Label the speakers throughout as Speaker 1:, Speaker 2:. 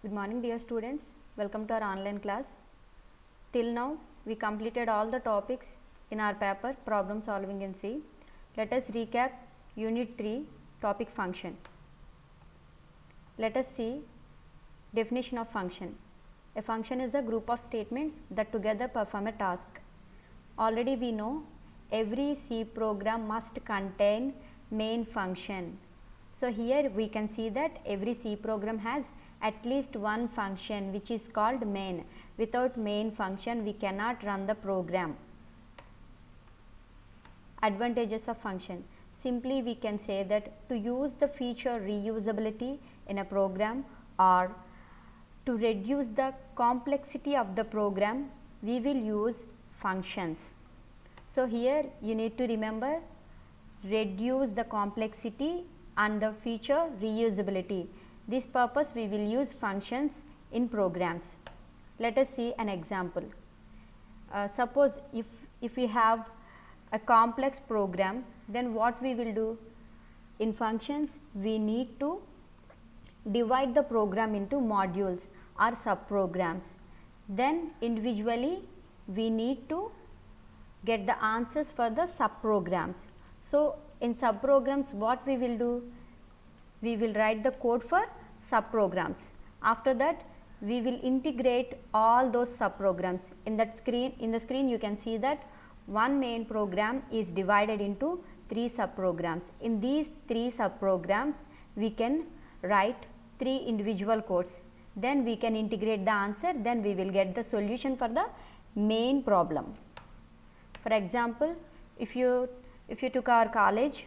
Speaker 1: Good morning dear students, welcome to our online class. Till now we completed all the topics in our paper problem solving in C. Let us recap unit 3 topic function. Let us see definition of function. A function is a group of statements that together perform a task. Already we know every C program must contain main function. So here we can see that every C program has at least one function which is called main. Without main function we cannot run the program. Advantages of function. Simply we can say that to use the feature reusability in a program or to reduce the complexity of the program, we will use functions. So here you need to remember reduce the complexity and the feature reusability. This purpose we will use functions in programs. Let us see an example. Suppose if we have a complex program, then what we will do? In functions we need to divide the program into modules or subprograms. Then individually we need to get the answers for the subprograms. So in subprograms what we will do? We will write the code for subprograms. After that we will integrate all those subprograms. In the screen you can see that one main program is divided into 3 subprograms. In these 3 subprograms we can write 3 individual codes. Then we can integrate the answer, then we will get the solution for the main problem. For example, if you took our college,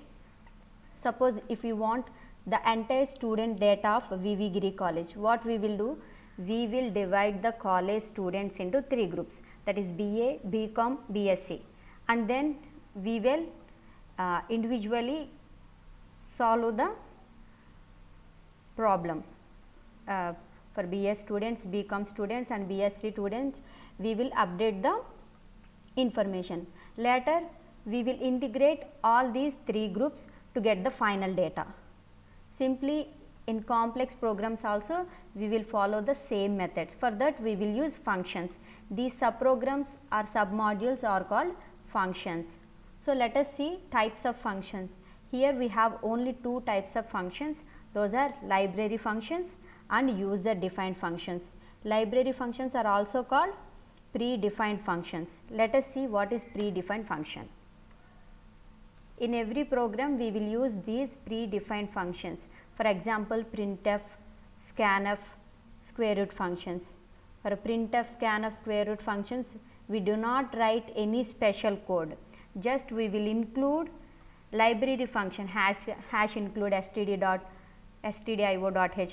Speaker 1: suppose if you want the entire student data of V.V. Giri College, what we will do? We will divide the college students into 3 groups, that is BA, BCom, BSc, and then we will individually solve the problem. For BA students, BCom students and BSc students, we will update the information. Later we will integrate all these 3 groups to get the final data. Simply in complex programs also we will follow the same methods. For that we will use functions. These subprograms or submodules are called functions. So let us see types of functions. Here we have only 2 types of functions. Those are library functions and user defined functions. Library functions are also called predefined functions. Let us see what is predefined function. In every program we will use these predefined functions. For example, printf, scanf, square root functions. For printf, scanf, square root functions we do not write any special code. Just we will include library function hash include stdio.h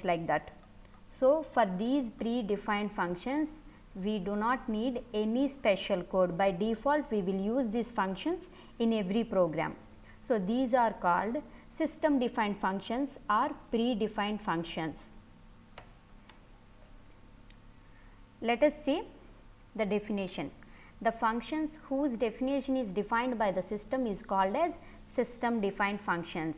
Speaker 1: like that. So for these predefined functions we do not need any special code. By default we will use these functions in every program. So these are called system defined functions or predefined functions. Let us see the definition. The functions whose definition is defined by the system is called as system defined functions.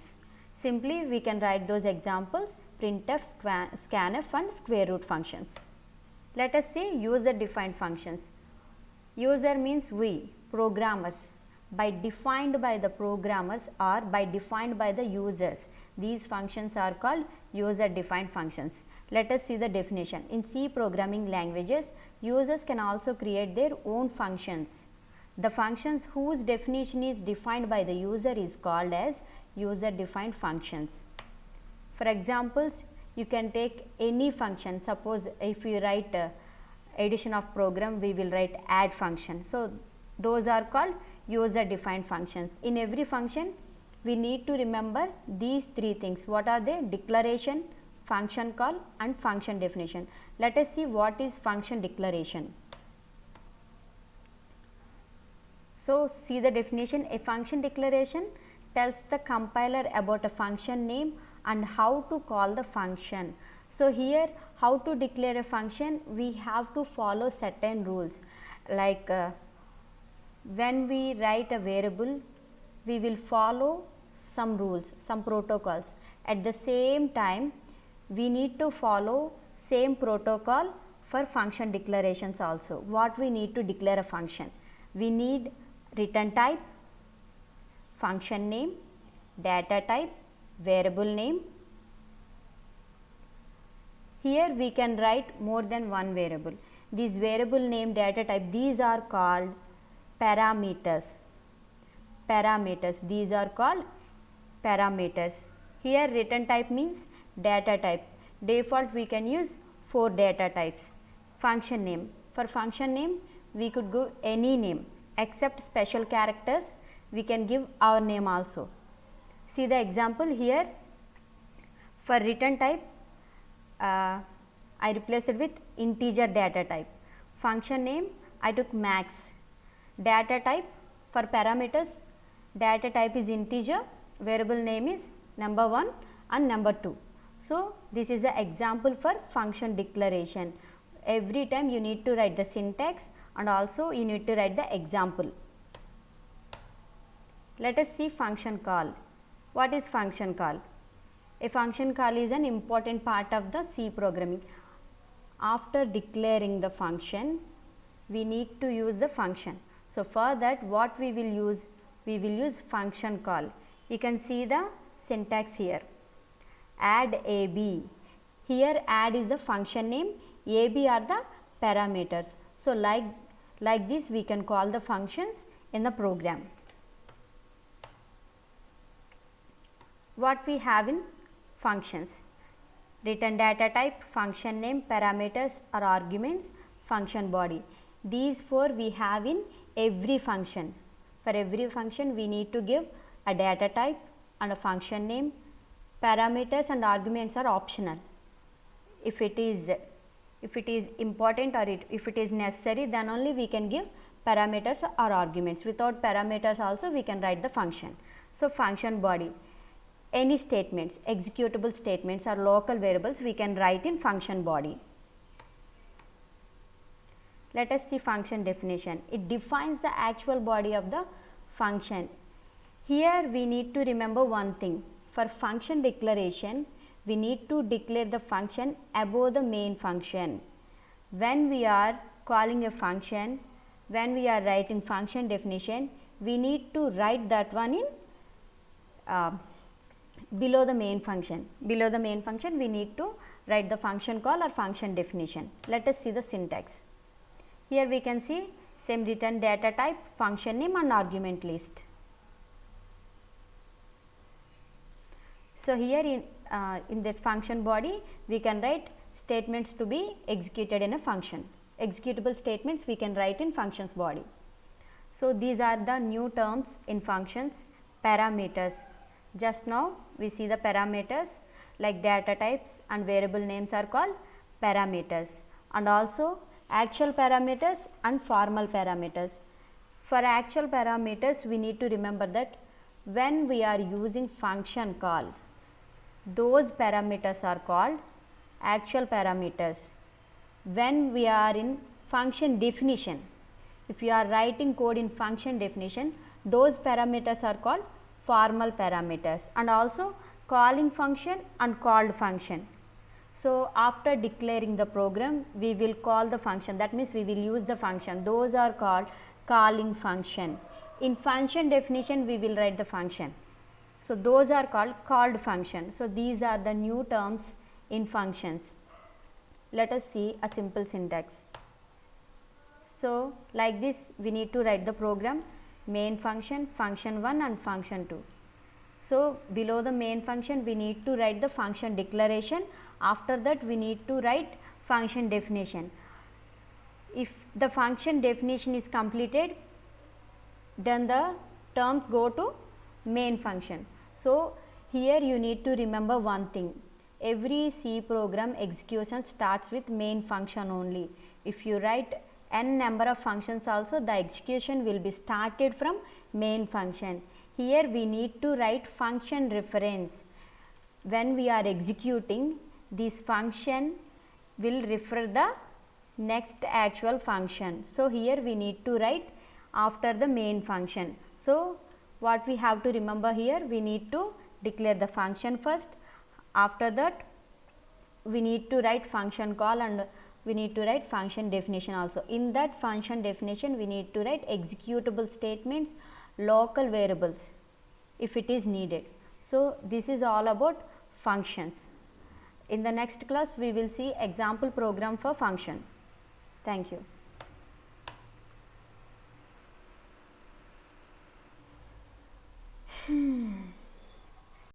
Speaker 1: Simply we can write those examples: printf, scanf and square root functions. Let us see user defined functions. User means we, programmers, defined by the programmers or defined by the users. These functions are called user defined functions. Let us see the definition. In C programming languages, users can also create their own functions. The functions whose definition is defined by the user is called as user defined functions. For examples, you can take any function. Suppose if you write addition of program, we will write add function. So those are called user defined functions. In every function we need to remember these 3 things. What are they? Declaration, function call and function definition. Let us see what is function declaration. So see the definition. A function declaration tells the compiler about a function name and how to call the function. So here how to declare a function, we have to follow certain rules, like when we write a variable we will follow some rules, some protocols. At the same time we need to follow Same protocol for function declarations also. What we need to declare a function? We need return type, function name, data type, variable name. Here we can write more than one variable. These variable name, data type, these are called parameters. These are called parameters. Here return type means data type. Default we can use 4 data types. Function name. For function name we could give any name except special characters. We can give our name also. See the example here. For return type I replaced it with integer data type. Function name I took max. Data type for parameters, data type is integer, variable name is number 1 and number 2. So this is the example for function declaration. Every time you need to write the syntax and also you need to write the example. Let us see function call. What is function call? A function call is an important part of the C programming. After declaring the function, we need to use the function. So for that what we will use? We will use function call. You can see the syntax here. Add AB. Here add is the function name, AB are the parameters. So like this we can call the functions in the program. What we have in functions? Return data type, function name, parameters or arguments, function body. These 4 we have in every function. For every function we need to give a data type and a function name. Parameters and arguments are optional. If it is important or if it is necessary, then only we can give parameters or arguments. Without parameters also we can write the function. So function body. Any statements, executable statements or local variables we can write in function body. Let us see function definition. It defines the actual body of the function. Here we need to remember one thing. For function declaration, we need to declare the function above the main function. When we are calling a function, when we are writing function definition, we need to write that one in below the main function. Below the main function we need to write the function call or function definition. Let us see the syntax. Here we can see same return data type, function name and argument list. So here in that function body we can write statements to be executed in a function. Executable statements we can write in functions body. So these are the new terms in functions. Parameters. Just now we see the parameters like data types and variable names are called parameters, and also actual parameters and formal parameters. For actual parameters we need to remember that when we are using function call, those parameters are called actual parameters. When we are in function definition, if you are writing code in function definition, those parameters are called formal parameters, and also calling function and called function. So after declaring the program we will call the function, that means we will use the function. Those are called calling function. In function definition we will write the function. So those are called function. So these are the new terms in functions. Let us see a simple syntax. So like this we need to write the program: main function, function 1 and function 2. So below the main function we need to write the function declaration. After that we need to write function definition. If the function definition is completed, then the terms go to main function. So here you need to remember one thing. Every C program execution starts with main function only. If you write n number of functions also, the execution will be started from main function. Here we need to write function reference. When we are executing, this function will refer the next actual function. So here we need to write after the main function. So what we have to remember here, we need to declare the function first. After that we need to write function call and we need to write function definition also. In that function definition we need to write executable statements, local variables if it is needed. So this is all about functions. In the next class we will see example program for function. Thank you.